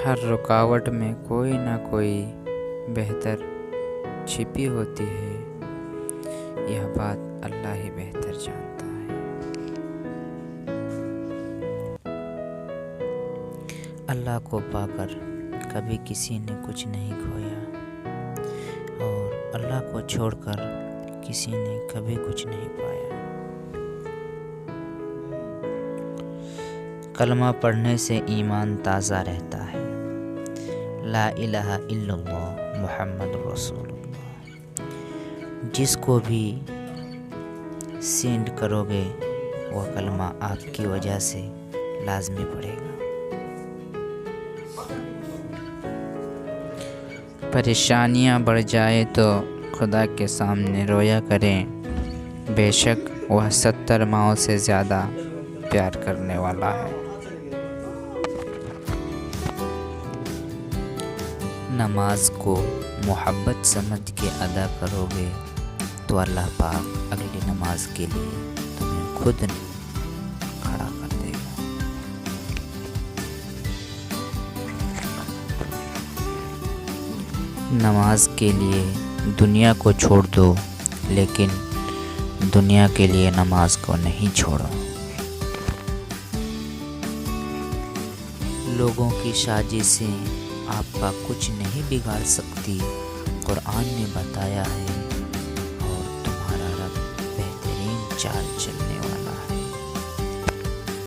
ہر رکاوٹ میں کوئی نہ کوئی بہتر چھپی ہوتی ہے، یہ بات اللہ ہی بہتر جانتا ہے۔ اللہ کو پا کر کبھی کسی نے کچھ نہیں کھویا، اور اللہ کو چھوڑ کر کسی نے کبھی کچھ نہیں پایا۔ کلمہ پڑھنے سے ایمان تازہ رہتا ہے۔ لا الہ الا اللہ محمد رسول اللہ، جس کو بھی سینڈ کرو گے وہ کلمہ آپ کی وجہ سے لازمی پڑھے گا۔ پریشانیاں بڑھ جائے تو خدا کے سامنے رویا کریں، بے شک وہ 70 ماؤں سے زیادہ پیار کرنے والا ہے۔ نماز کو محبت سمجھ کے ادا کرو گے تو اللہ پاک اگلی نماز کے لیے تمہیں خود کھڑا کر دے گا۔ نماز کے لیے دنیا کو چھوڑ دو، لیکن دنیا کے لیے نماز کو نہیں چھوڑو۔ لوگوں کی سازشیں آپ کا کچھ نہیں بگاڑ سکتی، قرآن نے بتایا ہے، اور تمہارا رب بہترین چال چلے۔